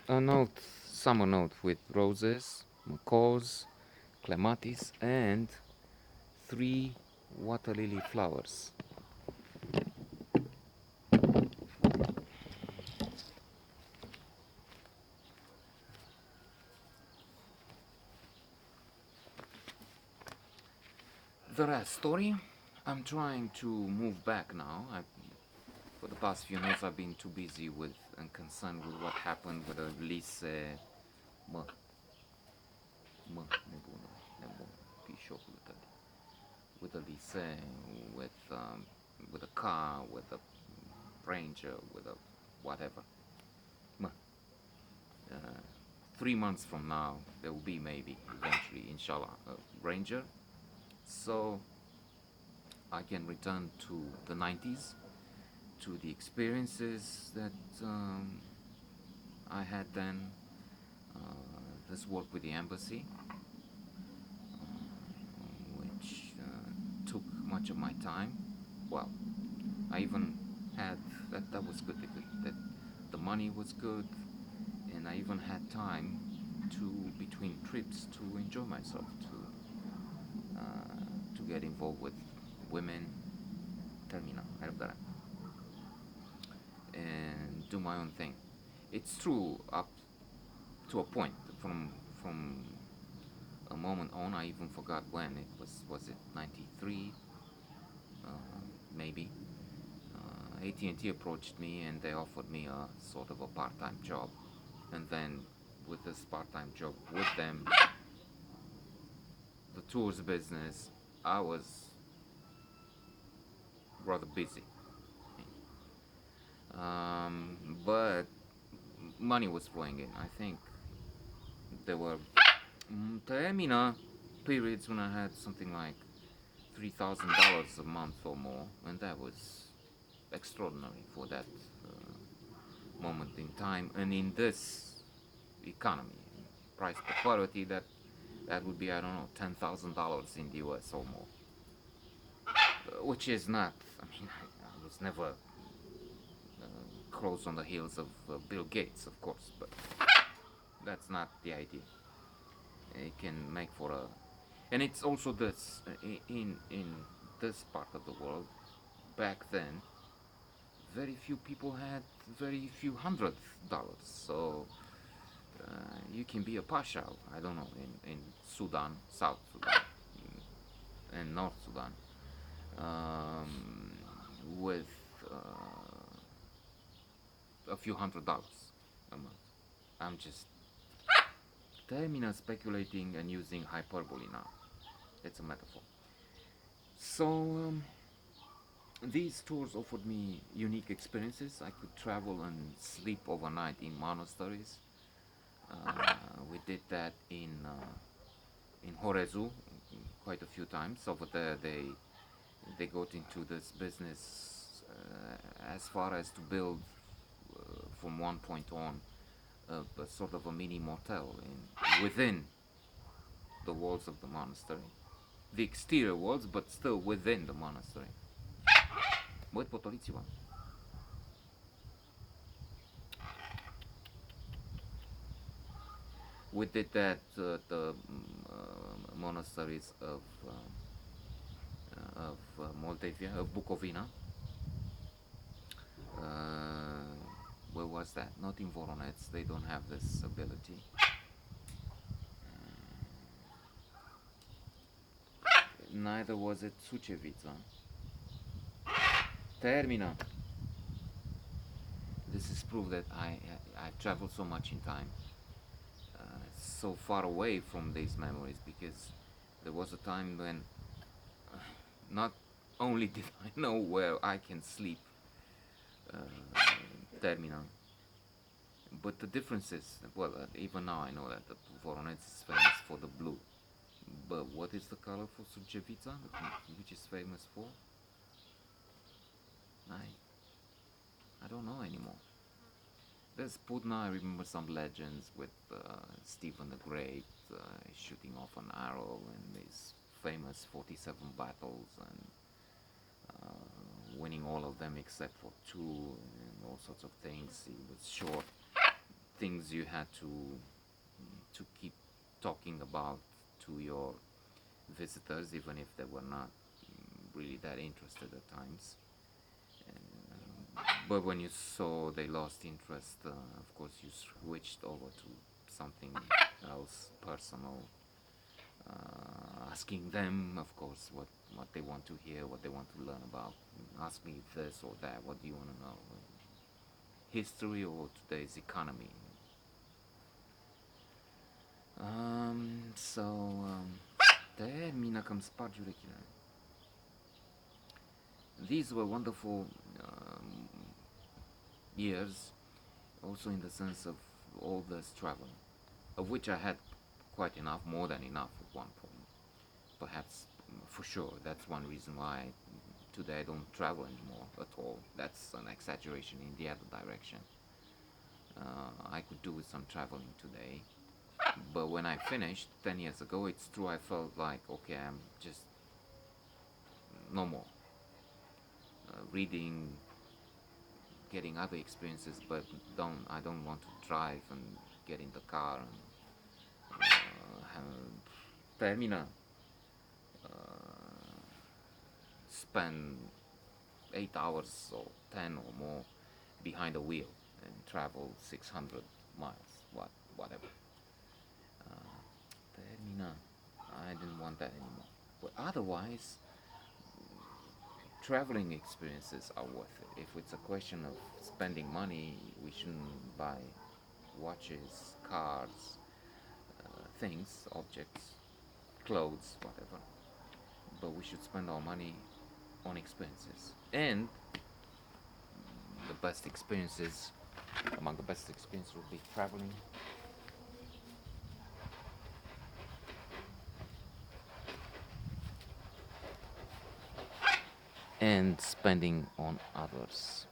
a note, summer note with roses, macaws, clematis, and three water lily flowers. The rest story. I'm trying to move back now. For the past few months, I've been too busy with and concerned with what happened with the lease. Mă, nebună, nebună, pișocul tău. With a lease, with a car, with a ranger, with a whatever. Mă, uh, 3 months from now, there will be maybe eventually, inshallah, a ranger. So I can return to the 90s, to the experiences that I had then, this work with the embassy, which took much of my time. Well, I even had that was good. That the money was good, and I even had time to between trips to enjoy myself, to get involved with women, termina, and do my own thing. It's true up to a point. From a moment on, I even forgot when it was. Was it 93? Uh, Maybe. AT&T approached me and they offered me a sort of a part-time job, and then with this part-time job with them, the tours business, I was rather busy. But money was flowing in. I think there were termina periods when I had something like $3,000 a month or more, and that was extraordinary for that moment in time. And in this economy, price per quality, that would be, I don't know, $10,000 in the US or more, which is not. I mean, I was never close on the heels of Bill Gates, of course, but that's not the idea. It can make for a, and it's also this in this part of the world. Back then, very few people had very few $100, so you can be a pasha. I don't know, in Sudan, South Sudan, and North Sudan, um, with a few $100 a month. I'm just termina speculating and using hyperbole now. It's a metaphor. So these tours offered me unique experiences. I could travel and sleep overnight in monasteries. We did that in Horezu quite a few times. Over there, they got into this business as far as to build from one point on a sort of a mini motel within the walls of the monastery, the exterior walls, but still within the monastery. Băi, potoliți-vă. We did that at the monasteries of Moldavia, of Bukovina. Uh, where was that? Not in Voronezh. They don't have this ability. Neither was it Sucevița. Termina. This is proof that I've traveled so much in time, so far away from these memories, because there was a time when not only did I know where I can sleep, uh, termina, but the difference is, well, even now I know that the Voronezh is famous for the blue. But what is the color for Sucevița, which is famous for? I don't know anymore. There's Putna. I remember some legends with Stephen the Great shooting off an arrow in these famous 47 battles and winning all of them except for two and all sorts of things. He was short. things you had to keep talking about to your visitors, even if they were not really that interested at times. But when you saw they lost interest, of course, you switched over to something else personal, asking them, of course, what they want to hear, what they want to learn about. Ask me this or that. What do you want to know? History or today's economy? So, termină că-mi spargi urechile. These were wonderful um, years, also in the sense of all this travel, of which I had quite enough, more than enough at one point. Perhaps, for sure, that's one reason why today I don't travel anymore at all. That's an exaggeration in the other direction. I could do with some traveling today, but when I finished 10 years ago, it's true, I felt like, okay, I'm just no more. Reading, getting other experiences, but I don't want to drive and get in the car and termina, spend 8 hours or 10 or more behind a wheel and travel 600 miles, whatever. Termina. I didn't want that anymore. But otherwise, traveling experiences are worth it. If it's a question of spending money, we shouldn't buy watches, cars, things, objects, clothes, whatever. But we should spend our money on experiences. And the best experiences, among the best experiences, would be traveling and spending on others.